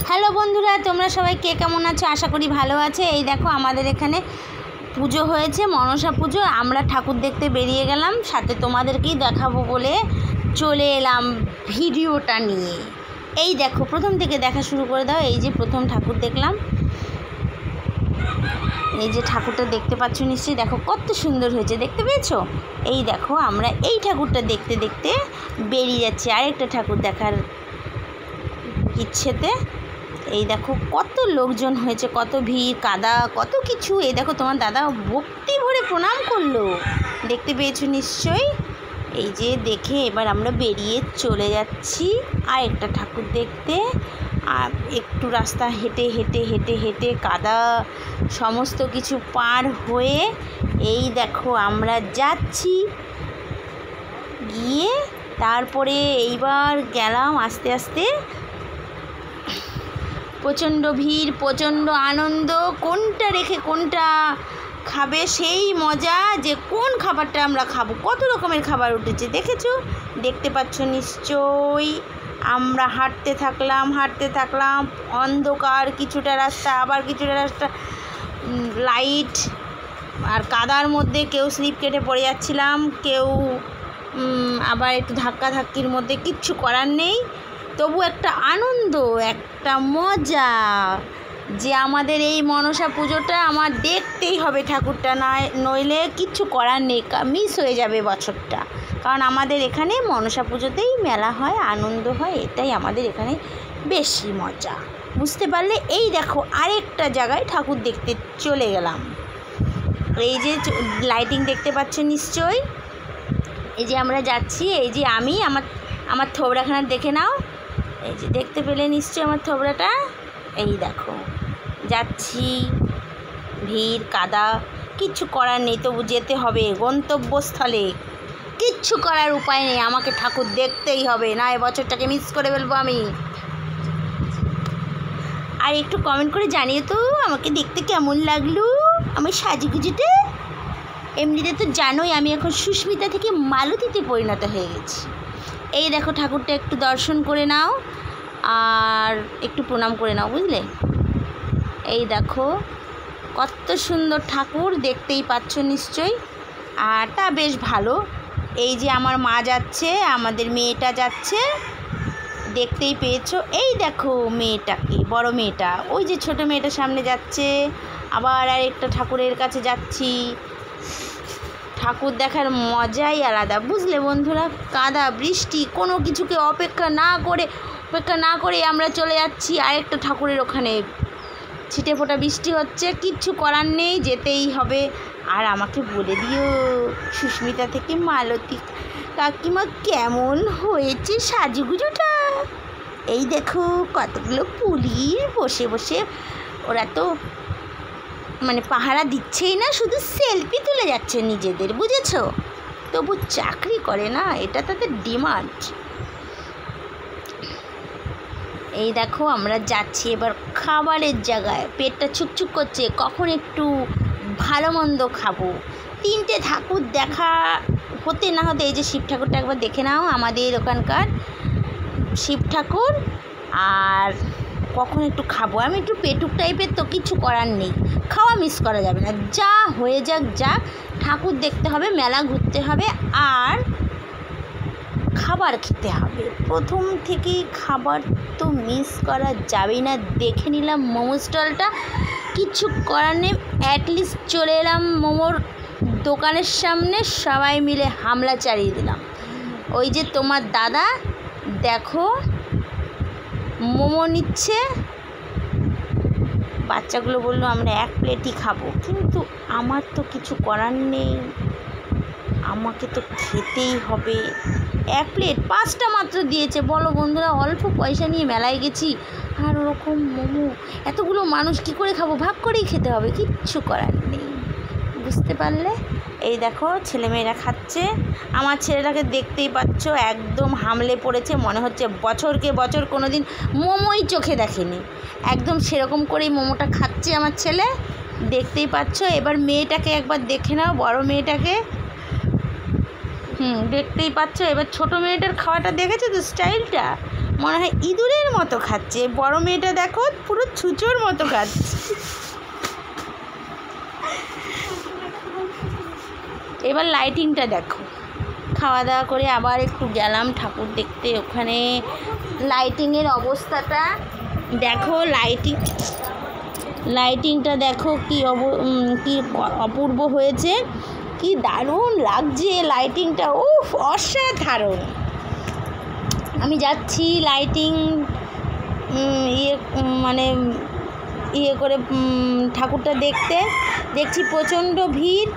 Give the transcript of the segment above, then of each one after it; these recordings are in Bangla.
হ্যালো বন্ধুরা, তোমরা সবাই কে কেমন আছো? আশা করি ভালো আছে। এই দেখো আমাদের এখানে পুজো হয়েছে, মনসা পুজো। আমরা ঠাকুর দেখতে বেরিয়ে গেলাম, সাথে তোমাদেরকেই দেখাবো বলে চলে এলাম ভিডিওটা নিয়ে। এই দেখো প্রথম থেকে দেখা শুরু করে দাও। এই যে প্রথম ঠাকুর দেখলাম, এই যে ঠাকুরটা দেখতে পাচ্ছ নিশ্চয়ই। দেখো কত সুন্দর হয়েছে, দেখতে পেয়েছো? এই দেখো আমরা এই ঠাকুরটা দেখতে দেখতে বেরিয়ে যাচ্ছি আরেকটা ঠাকুর দেখার ইচ্ছেতে। এই দেখো কত লোকজন হয়েছে, কত ভিড়, কাদা, কত কিছু। এই দেখো তোমার দাদা ভক্তি ভরে প্রণাম করলো, দেখতে পেয়েছো নিশ্চয়ই। এই যে দেখে এবার আমরা বেরিয়ে চলে যাচ্ছি আরেকটা ঠাকুর দেখতে। আর একটু রাস্তা হেঁটে হেঁটে হেঁটে হেঁটে কাদা সমস্ত কিছু পার হয়ে এই দেখো আমরা যাচ্ছি। গিয়ে তারপরে এইবার গেলাম আস্তে আস্তে। প্রচণ্ড ভিড়, প্রচণ্ড আনন্দ, কোনটা রেখে কোনটা খাবে সেই মজা, যে কোন খাবারটা আমরা খাবো। কত রকমের খাবার উঠেছে দেখেছো, দেখতে পাচ্ছ নিশ্চয়ই। আমরা হাঁটতে থাকলাম অন্ধকার কিছুটা রাস্তা, আবার কিছুটা রাস্তা লাইট, আর কাদার মধ্যে কেউ স্লিপ কেটে পড়ে যাচ্ছিলাম, কেউ আবার একটু ধাক্কাধাক্কির মধ্যে। কিচ্ছু করার নেই, তবু একটা আনন্দ, একটা মজা, যে আমাদের এই মনসা পুজোটা আমার দেখতেই হবে ঠাকুরটা, নইলে কিচ্ছু করার নেই, মিস হয়ে যাবে বছরটা। কারণ আমাদের এখানে মনসা পুজোতেই মেলা হয়, আনন্দ হয়, এটাই আমাদের এখানে বেশি মজা, বুঝতে পারলে? এই দেখো আরেকটা জায়গায় ঠাকুর দেখতে চলে গেলাম। এই যে লাইটিং দেখতে পাচ্ছ নিশ্চয়ই। এই যে আমরা যাচ্ছি, এই যে আমি আমার থোবড়াখানা দেখে নাও। এই যে দেখতে পেলে নিশ্চয়ই আমার থোবড়াটা। এই দেখো যাচ্ছি, ভিড় কাদা, কিচ্ছু করার নেই, তবু যেতে হবে গন্তব্যস্থলে। কিচ্ছু করার উপায় নেই, আমাকে ঠাকুর দেখতেই হবে, না এ বছরটাকে মিস করে ফেলবো আমি। আর একটু কমেন্ট করে জানিয়ে তো আমাকে দেখতে কেমন লাগলো আমার সাজুগুজুতে। এমনিতে তো জানোই আমি এখন সুস্মিতা থেকে মালতীতে পরিণত হয়ে গেছি। এই দেখো ঠাকুরটা একটু দর্শন করে নাও আর একটু প্রণাম করে নাও, বুঝলে? এই দেখো কত সুন্দর ঠাকুর, দেখতেই পাচ্ছ নিশ্চয়ই। আর তা বেশ ভালো। এই যে আমার মা যাচ্ছে, আমাদের মেয়েটা যাচ্ছে, দেখতেই পেয়েছো। এই দেখো মেয়েটাকে, বড় মেয়েটা, ওই যে ছোট মেয়েটা সামনে যাচ্ছে। আবার আরেকটা ঠাকুরের কাছে যাচ্ছি। ঠাকুর দেখার মজাই আলাদা, বুঝলে বন্ধুরা? কাদা বৃষ্টি কোনো কিছুকে অপেক্ষা না করে আমরা চলে যাচ্ছি আরেকটা ঠাকুরের ওখানে। ছিটে ফোঁটা বৃষ্টি হচ্ছে, কিচ্ছু করার নেই, যেতেই হবে। আর আমাকে বলে দিও সুস্মিতা থেকে মালতী কাকিমা কেমন হয়েছে সাজুগুজুটা। এই দেখো কতগুলো পুলিশ বসে বসে, ওরা তো মানে পাহারা দিচ্ছেই না, শুধু সেলফি তুলে যাচ্ছে নিজেদের, বুঝেছো? তবু চাকরি করে না, এটা তাদের ডিমান্ড। এই দেখো আমরা যাচ্ছি এবার খাবারের জায়গায়, পেটটা ছুকছুক করছে, কখন একটু ভালো মন্দ খাবো। 3টে ঠাকুর দেখা হতে না হতে এই যে শিব ঠাকুরটা একবার দেখে নাও, আমাদের ওখানকার শিব ঠাকুর। আর কখন একটু খাবো, আমি একটু পেটুক টাইপের, তো কিছু করার নেই, খাওয়া মিস করা যাবে না, যা হয়ে যাক ঠাকুর দেখতে হবে, মেলা ঘুরতে হবে, আর খাবার খেতে হবে। প্রথম থেকেই খাবার তো মিস করা যাবেই না। দেখে নিলাম মোমো স্টলটা, কিচ্ছু করার নেই, অ্যাটলিস্ট চলে এলাম মোমোর দোকানের সামনে, সবাই মিলে হামলা চালিয়ে দিলাম। ওই যে তোমার দাদা দেখো মোমো নিচ্ছে, বাচ্চাগুলো বললো আমরা 1 প্লেটই খাবো, কিন্তু আমার তো কিছু করার নেই, আমাকে তো খেতেই হবে। 1 প্লেট 5টা মাত্র দিয়েছে, বলো বন্ধুরা, অল্প পয়সা নিয়ে মেলায় গেছি, আর ওরকম মোমো এতগুলো মানুষ কি করে খাবো? ভাগ করেই খেতে হবে, কিচ্ছু করার নেই, বুঝতে পারলে? এই দেখো ছেলেমেয়েরা খাচ্ছে। আমার ছেলেটাকে দেখতেই পাচ্ছ, একদম হামলে পড়েছে, মনে হচ্ছে বছরকে বছর কোনো দিন মোমোই চোখে দেখেনি, একদম সেরকম করেই মোমোটা খাচ্ছে আমার ছেলে, দেখতেই পাচ্ছ। এবার মেয়েটাকে একবার দেখে নাও, বড় মেয়েটাকে, দেখতেই পাচ্ছ। এবার ছোটো মেয়েটার খাওয়াটা দেখেছো তো, স্টাইলটা মনে হয় ইঁদুরের মতো খাচ্ছে। বড় মেয়েটা দেখো পুরো ছুঁচোর মতো খাচ্ছে। এবার লাইটিংটা দেখো। খাওয়া দাওয়া করে আবার একটু গেলাম ঠাকুর দেখতে। ওখানে লাইটিংয়ের অবস্থাটা দেখো, লাইটিংটা দেখো কি অপূর্ব হয়েছে, কি দারুণ লাগছে লাইটিংটা, উফ অসাধারণ। আমি যাচ্ছি লাইটিং ইয়ে করে ঠাকুরটা দেখছি প্রচণ্ড ভিড়।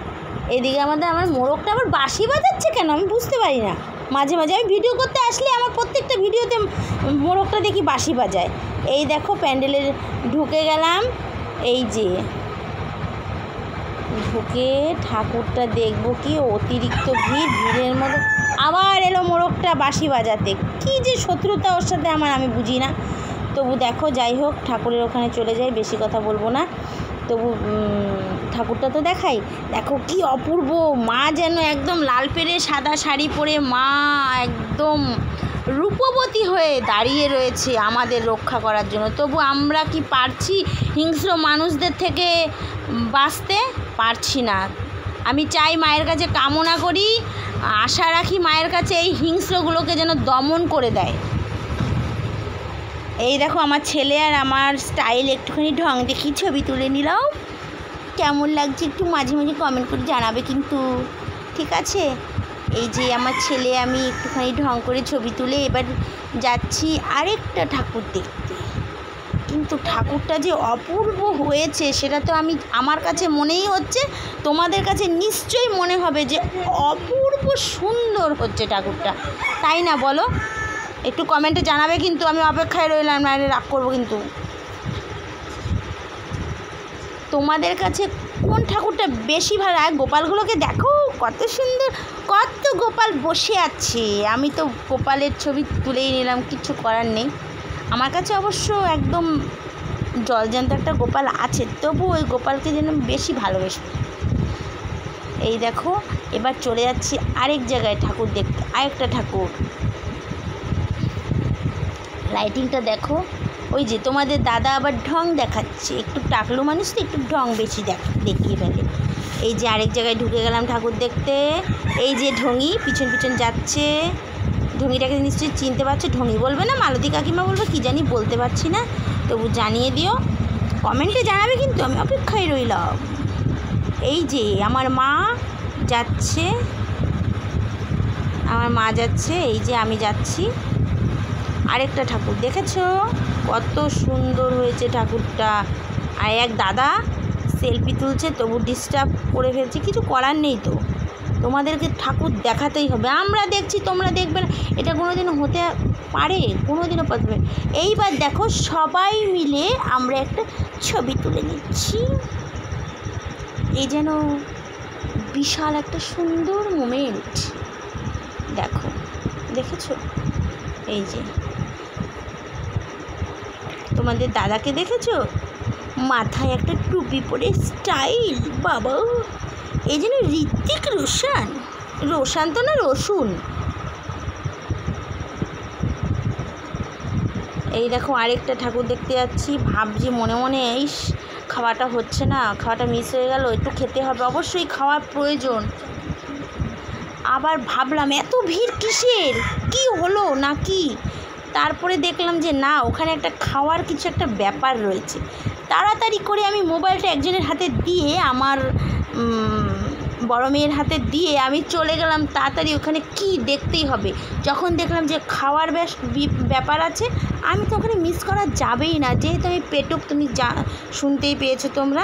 এদিকে আমার মোরগটা আবার বাঁশি বাজাচ্ছে কেন আমি বুঝতে পারি না। মাঝে মাঝে আমি ভিডিও করতে আসলে আমার প্রত্যেকটা ভিডিওতে মোরগটা দেখি বাঁশি বাজায়। এই দেখো প্যান্ডেলে ঢুকে গেলাম, এই যে ঢুকে ঠাকুরটা দেখবো, কি অতিরিক্ত ভিড়ের মধ্যে আবার এলো মোরগটা বাঁশি বাজাতে। কি যে শত্রুতা ওর সাথে আমার, আমি বুঝি না। তবু দেখো, যাই হোক ঠাকুরের ওখানে চলে যাই, বেশি কথা বলবো না। তবু ঠাকুরটা তো দেখাই। দেখো কি অপূর্ব, মা যেন একদম লাল পেরে সাদা শাড়ি পরে মা একদম রূপবতী হয়ে দাঁড়িয়ে রয়েছে আমাদের রক্ষা করার জন্য। তবু আমরা কি পারছি হিংস্র মানুষদের থেকে বাঁচতে? পারছি না। আমি চাই, মায়ের কাছে কামনা করি, আশা রাখি মায়ের কাছে এই হিংস্রগুলোকে যেন দমন করে দেয়। এই দেখো আমার ছেলে আর আমার স্টাইল একটুখানি ঢং দেখি ছবি তুলে নিলাম। কেমন লাগছে একটু মাঝে মাঝে কমেন্ট করে জানাবে কিন্তু, ঠিক আছে? এই যে আমার ছেলে, আমি একটুখানি ঢং করে ছবি তুলে এবার যাচ্ছি আরেকটা ঠাকুর দেখতে। কিন্তু ঠাকুরটা যে অপূর্ব হয়েছে সেটা তো আমার কাছে মনেই হচ্ছে, তোমাদের কাছে নিশ্চয়ই মনে হবে যে অপূর্ব সুন্দর হচ্ছে ঠাকুরটা, তাই না বলো? একটু কমেন্টে জানাবে কিন্তু, আমি অপেক্ষায় রইলাম, নাহলে রাগ করবো কিন্তু। তোমাদের কাছে কোন ঠাকুরটা বেশি ভালো লাগে? গোপালগুলোকে দেখো কত সুন্দর, কত গোপাল বসে আছে। আমি তো গোপালের ছবি তুলেই নিলাম, কিছু করার নেই। আমার কাছে অবশ্য একদম জলজ্যান্ত একটা গোপাল আছে, তবু ওই গোপালকে যেন বেশি ভালোবেসে। এই দেখো এবার চলে যাচ্ছি আরেক জায়গায় ঠাকুর দেখতে, আরেকটা ঠাকুর। লাইটিংটা দেখো, ওই যে তোমাদের দাদা আবার ঢং দেখাচ্ছে, একটু টাকলু মানুষ তো একটু ঢং বেশি দেখিয়ে ফেলে। এই যে আরেক জায়গায় ঢুকে গেলাম ঠাকুর দেখতে। এই যে ঢঙি পিছন পিছন যাচ্ছে, ঢঙিটাকে নিশ্চয়ই চিনতে পারছো। ঢঙি বলবে না, মালতী কাকিমা বলবে, কি জানি বলতে পারছি না, তবু জানিয়ে দিও, কমেন্টে জানাবে কিন্তু, আমি অপেক্ষায় রইলাম। এই যে আমার মা যাচ্ছে, এই যে আমি যাচ্ছি আরেকটা ঠাকুর। দেখেছো কত সুন্দর হয়েছে ঠাকুরটা। আর এক দাদা সেলফি তুলছে, তবু ডিস্টার্ব করে ফেলছে, কিছু করার নেই তো, তোমাদেরকে ঠাকুর দেখাতেই হবে। আমরা দেখছি, তোমরা দেখবে না, এটা কোনোদিনও হতে পারে? কোনোদিনও পারবে। এইবার দেখো সবাই মিলে আমরা একটা ছবি তুলে নিচ্ছি। এই যেন বিশাল একটা সুন্দর মোমেন্ট। দেখো, দেখেছো? এই যে তোমাদের দাদাকে দেখেছো, মাথায় একটা টুপি পরে স্টাইল, বাবা এই যেন ঋত্বিক রোশন তো না, রসুন। এই দেখো আরেকটা ঠাকুর দেখতে যাচ্ছি, ভাবছি মনে মনে, এই খাওয়াটা হচ্ছে না, খাওয়াটা মিস হয়ে গেল, একটু খেতে হবে, অবশ্যই খাওয়ার প্রয়োজন। আবার ভাবলাম এত ভিড় কিসের, কি হলো নাকি? তারপরে দেখলাম যে না, ওখানে একটা খাওয়ার কিছু একটা ব্যাপার রয়েছে। তাড়াতাড়ি করে আমি মোবাইলটা একজনের হাতে দিয়ে, আমার বড় মেয়ের হাতে দিয়ে আমি চলে গেলাম তাড়াতাড়ি, ওখানে কি দেখতেই হবে। যখন দেখলাম যে খাওয়ার ব্যাপার আছে, আমি তো ওখানে মিস করা যাবেই না। যেহেতু আমি পেটুক, তুমি শুনতেই পেয়েছো তোমরা,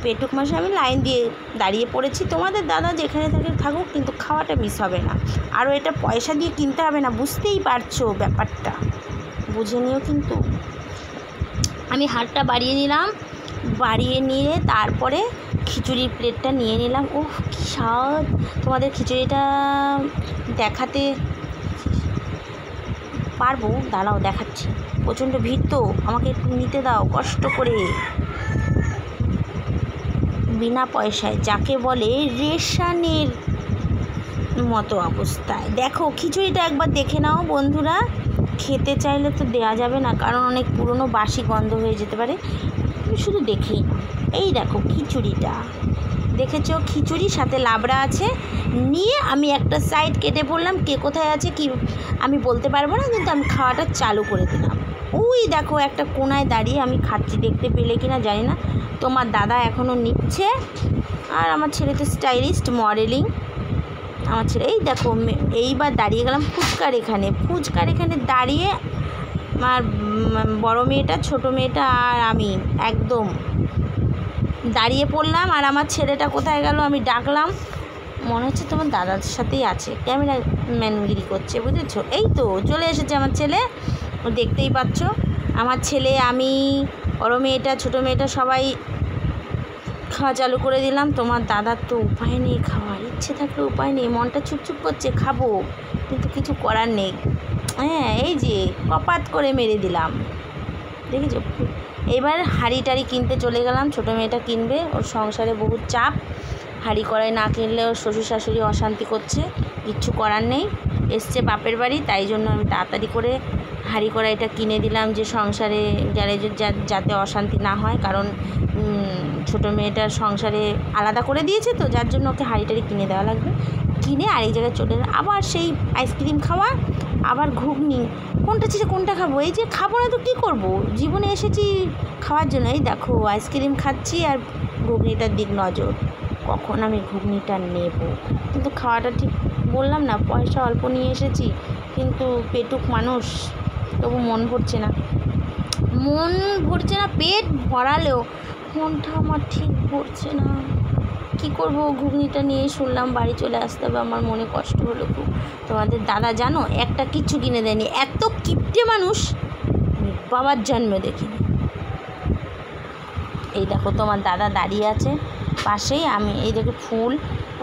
পেটুক মাসে আমি লাইন দিয়ে দাঁড়িয়ে পড়েছি। তোমাদের দাদা যেখানে থাকুক, কিন্তু খাওয়াটা মিস হবে না। আরও এটা পয়সা দিয়ে কিনতে হবে না, বুঝতেই পারছো ব্যাপারটা, বুঝে নিও কিন্তু। আমি হাতটা বাড়িয়ে নিলাম, বাড়িয়ে নিয়ে তারপরে খিচুড়ির প্লেটটা নিয়ে নিলাম। ওহ কী স্বাদ! তোমাদের খিচুড়িটা দেখাতে পারবো, দাঁড়াও দেখাচ্ছি। প্রচণ্ড ভিড় তো, আমাকে একটু নিতে দাও কষ্ট করে, বিনা পয়সায়, যাকে বলে রেশনের মতো অবস্থায়। দেখো খিচুড়িটা একবার দেখে নাও বন্ধুরা, খেতে চাইলে তো দেওয়া যাবে না, কারণ অনেক পুরনো বাসি গন্ধ হয়ে যেতে পারে। তুমি শুধু দেখেই না। এই দেখো খিচুড়িটা, দেখেছো? খিচুড়ির সাথে লাবড়া আছে। নিয়ে আমি একটা সাইড কেটে পড়লাম, কে কোথায় আছে কি আমি বলতে পারবো না, কিন্তু আমি খাওয়াটা চালু করে দিলাম। ওই দেখো একটা কোনায় দাঁড়িয়ে আমি খাচ্ছি, দেখতে পেলে কিনা জানি না। তোমার দাদা এখনও নিচ্ছে, আর আমার ছেলে তো স্টাইলিস্ট মডেলিং। আমার ছেলে এই দেখো, এইবার দাঁড়িয়ে গেলাম ফুচকার এখানে দাঁড়িয়ে আমার বড় মেয়েটা, ছোট মেয়েটা আর আমি একদম দাঁড়িয়ে পড়লাম। আর আমার ছেলেটা কোথায় গেল, আমি ডাকলাম, মনে হচ্ছে তোমার দাদার সাথেই আছে, ক্যামেরা ম্যানগিরি করছে, বুঝেছো? এই তো চলে এসেছে আমার ছেলে, দেখতেই পাচ্ছ। আমার ছেলে, আমি, বড় মেয়েটা, ছোটো মেয়েটা সবাই খাওয়া চালু করে দিলাম। তোমার দাদার তো উপায় নেই, খাওয়ার ইচ্ছে থাকলে উপায় নেই, মনটা চুপচুপ করছে খাবো, কিন্তু কিছু করার নেই। হ্যাঁ, এই যে কপাত করে মেরে দিলাম, দেখেছো? এবার হাঁড়ি টাড়ি কিনতে চলে গেলাম। ছোটো মেয়েটা কিনবে, ওর সংসারে বহুত চাপ, হাঁড়ি কড়াই না কিনলে ওর শ্বশুর শাশুড়ি অশান্তি করছে, কিচ্ছু করার নেই, এসছে বাপের বাড়ি, তাই জন্য আমি তাড়াতাড়ি করে হাঁড়ি কড়াইটা কিনে দিলাম, যে সংসারে যাতে অশান্তি না হয়, কারণ ছোটো মেয়েটার সংসারে আলাদা করে দিয়েছে তো, যার জন্য ওকে হাঁড়ি টাড়ি কিনে দেওয়া লাগবে। কিনে আরেক জায়গায় চলে এলাম, আবার সেই আইসক্রিম খাওয়া, আবার ঘুগনি, কোনটা ছিল কোনটা খাবো, এই যে খাবো না তো কী করবো, জীবনে এসেছি খাওয়ার জন্য। এই দেখো আইসক্রিম খাচ্ছি আর ঘুগনিটার দিক নজর, কখন আমি ঘুগনিটা নেব। কিন্তু খাওয়াটা ঠিক বললাম না, পয়সা অল্প নিয়ে এসেছি, কিন্তু পেটুক মানুষ, তবু মন ভরছে না, পেট ভরালেও মনটা আমার ঠিক ভরছে না। কী করবো, ঘুগনিটা নিয়ে শুনলাম বাড়ি চলে আসতে হবে, আমার মনে কষ্ট হলো খুব। তোমাদের দাদা জানো একটা কিচ্ছু কিনে দেয়নি, এত কিপটে মানুষ বাবার জন্মে দেখিনি। এই দেখো তোমার দাদা দাঁড়িয়ে আছে পাশেই, আমি এই দেখো ফুল,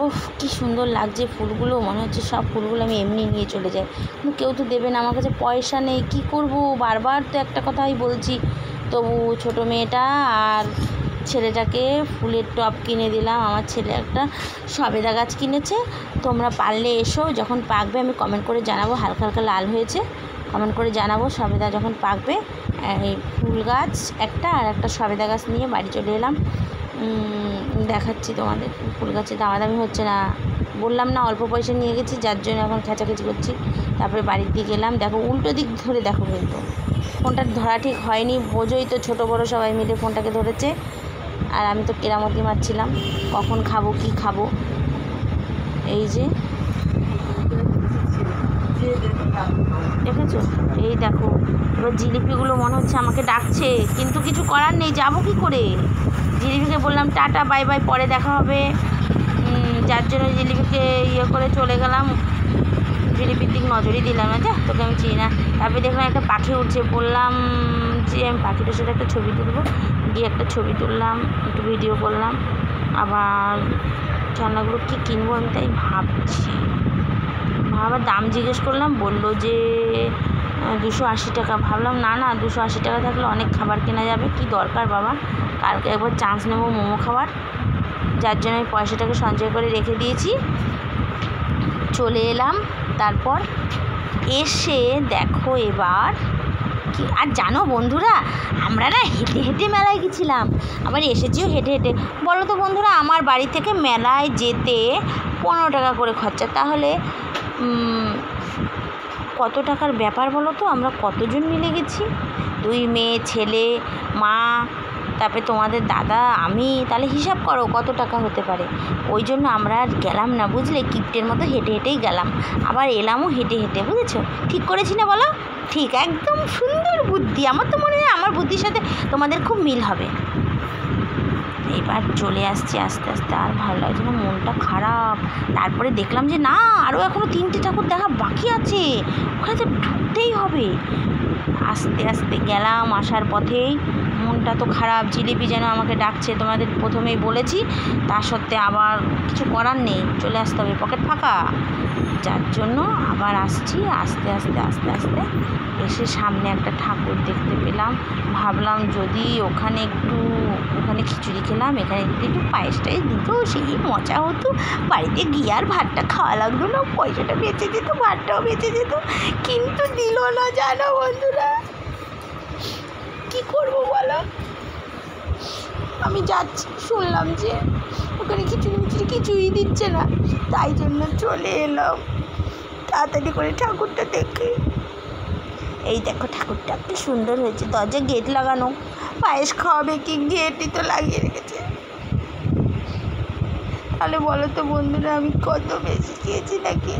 ওফ কী সুন্দর লাগছে ফুলগুলো, মনে হচ্ছে সব ফুলগুলো আমি এমনি নিয়ে চলে যাই, কিন্তু কেউ তো দেবে না, আমার কাছে পয়সা নেই, কী করব, বারবার তো একটা কথাই বলছি। তবু ছোটো মেয়েটা আর ছেলেটাকে ফুলের টব কিনে দিলাম। আমার ছেলে একটা সবেদা গাছ কিনেছে, তোমরা পারলে এসো, যখন পাকবে আমি কমেন্ট করে জানাবো, হালকা হালকা লাল হয়েছে, কমেন্ট করে জানাবো সবেদা যখন পাকবে। এই ফুল গাছ একটা আর একটা সবেদা গাছ নিয়ে বাড়ি চলে এলাম। দেখাচ্ছি তোমাদের, ফুল গাছে দামাদামি হচ্ছে না, বললাম না অল্প পয়সা নিয়ে গেছি, যার জন্য এখন খেঁচাখেচি করছি। তারপরে বাড়ির দিকে এলাম, দেখো উল্টো দিক ধরে দেখো, কিন্তু ফোনটা ধরা ঠিক হয়নি, বোঝোই তো, ছোটো বড়ো সবাই মিলে ফোনটাকে ধরেছে, আর আমি তো কেরামতি মারছিলাম কখন খাবো কি খাবো। এই যে দেখেছো, এই দেখো এবার জিলিপিগুলো মনে হচ্ছে আমাকে ডাকছে, কিন্তু কিছু করার নেই, যাবো কি করে। জিলিপিকে বললাম টাটা বাই বাই, পরে দেখা হবে, যার জন্য জিলিপিকে ইয়ে করে চলে গেলাম, জিলিপির দিক নজরই দিলাম না, যা তোকে আমি চিনি না। তারপরে দেখলাম একটা পাখি উঠছে, বললাম যে আমি পাখিটার সাথে একটা ছবি তুলবো, গিয়ে একটা ছবি তুললাম, একটু ভিডিও করলাম। আবার খেলনাগুলো কী কিনবো আমি তাই ভাবছি, আবার দাম জিজ্ঞেস করলাম, বললো যে 280 টাকা। ভাবলাম না 280 টাকা থাকলে অনেক খাবার কেনা যাবে, কি দরকার বাবা, কালকে একবার চান্স নেবো মোমো খাবার, যার জন্য আমি পয়সাটাকে সঞ্চয় করে রেখে দিয়েছি। চলে এলাম, তারপর এসে দেখো এবার কি, আর জানো বন্ধুরা, আমরা না হেঁটে হেঁটে মেলায় গেছিলাম, আবার এসেছিও হেঁটে হেঁটে। বলো তো বন্ধুরা, আমার বাড়ি থেকে মেলায় যেতে 15 টাকা করে খরচা, তাহলে কত টাকার ব্যাপার বলো তো, আমরা কতজন মিলে গেছি, 2 মেয়ে ছেলে মা, তারপরে তোমাদের দাদা আমি, তাহলে হিসাব করো কত টাকা হতে পারে। ওই জন্য আমরা আর গেলাম না, বুঝলে, কিপ্টের মতো হেঁটে হেঁটেই গেলাম, আবার এলামও হেঁটে হেঁটে, বুঝেছো? ঠিক করেছি না বলো? ঠিক, একদম সুন্দর বুদ্ধি, আমার তো মনে হয় আমার বুদ্ধির সাথে তোমাদের খুব মিল হবে। এবার চলে আসছি আস্তে আস্তে, আর ভালো লাগছে না, মনটা খারাপ। তারপরে দেখলাম যে না, আরও এখনও 3টে ঠাকুর দেখা বাকি আছে, ওখানে তো ঢুকতেই হবে। আস্তে আস্তে গেলাম, আসার পথেই মনটা তো খারাপ। জিলিপি যেন আমাকে ডাকছে, তোমাদের প্রথমেই বলেছি, তা সত্ত্বে আবার কিছু করার নেই, চলে আসতে হবে, পকেট ফাঁকা। যার জন্য আবার আসছি। আস্তে আস্তে আস্তে আস্তে এসে সামনে একটা ঠাকুর দেখতে পেলাম। ভাবলাম যদি ওখানে খিচুড়ি খেলাম, এখানে যদি একটু পায়েস টায়েস দিত, সেই মজা হতো। বাড়িতে গিয়ে আর ভাতটা খাওয়া লাগতো না, পয়সাটা বেঁচে যেত, ভাতটাও বেঁচে যেত। কিন্তু দিল না, জানো বন্ধুরা। কি করবো বলো? আমি যাচ্ছি, শুনলাম যে ওখানে খিচুড়ি কিছুই দিচ্ছে না, তাই জন্য চলে এলাম তাড়াতাড়ি করে ঠাকুরটা দেখে। এই দেখো ঠাকুরটা কি সুন্দর হয়েছে, দরজা গেট লাগানো। পায়েস খাওয়াবে কি, গেটই তো লাগিয়ে রেখেছে। তাহলে বলো তো বন্ধুরা, আমি কত বেশি খেয়েছি নাকি?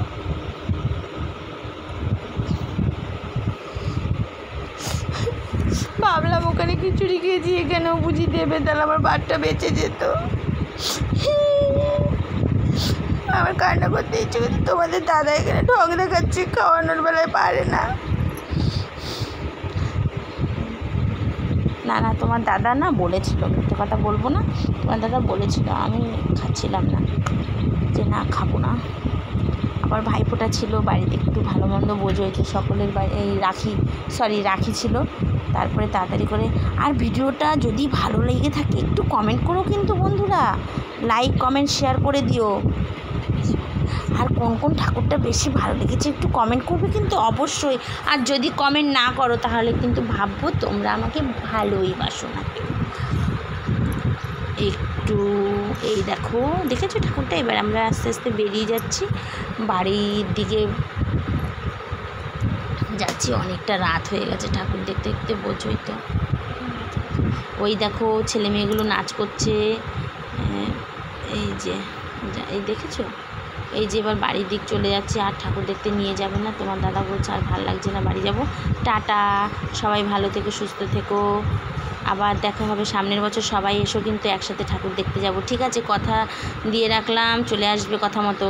ভাবলাম ওখানে খিচুড়ি খেয়েছি, এখানেও বুঝি দেবে, তাহলে আমার ভাতটা বেঁচে যেত। আমার কান্না করতে ইচ্ছে করছে। তোমাদের দাদা এখানে ঢং দেখাচ্ছে, খাওয়ানোর বেলায় পারে না। না না, তোমার দাদা না বলেছিল, মিথ্যে কথা বলবো না, তোমার দাদা বলেছিল, আমি খাচ্ছিলাম না, যে না খাবো না। আবার ভাইফোঁটা ছিল বাড়িতে, একটু ভালো মন্দ বোঝো, হয়েছে সকলের বাড়ি, এই রাখি ছিল। তারপরে তাড়াতাড়ি করে, আর ভিডিওটা যদি ভালো লেগে থাকে একটু কমেন্ট করো কিন্তু বন্ধুরা, লাইক কমেন্ট শেয়ার করে দিও। আর কোন কোন ঠাকুরটা বেশি ভালো লেগেছে একটু কমেন্ট করবে কিন্তু অবশ্যই। আর যদি কমেন্ট না করো তাহলে কিন্তু ভাববো তোমরা আমাকে ভালোই বাসো না। একটু এই দেখো, দেখেছো ঠাকুরটা? এবার আমরা আস্তে আস্তে বেরিয়ে যাচ্ছি, বাড়ির দিকে যাচ্ছি। অনেকটা রাত হয়ে গেছে, ঠাকুর দেখতে দেখতে বোঝোই তো। ওই দেখো ছেলে মেয়েগুলো নাচ করছে, এই দেখেছো? এই যে এবার বাড়ির দিক চলে যাচ্ছি। আর ঠাকুর দেখতে নিয়ে যাবে না, তোমার দাদা বলছে আর ভালো লাগছে না, বাড়ি যাব। টাটা, সবাই ভালো থেকো, সুস্থ থেকো, আবার দেখা হবে সামনের বছর। সবাই এসো কিন্তু একসাথে ঠাকুর দেখতে যাব, ঠিক আছে? কথা দিয়ে রাখলাম, চলে আসবে কথা মতো।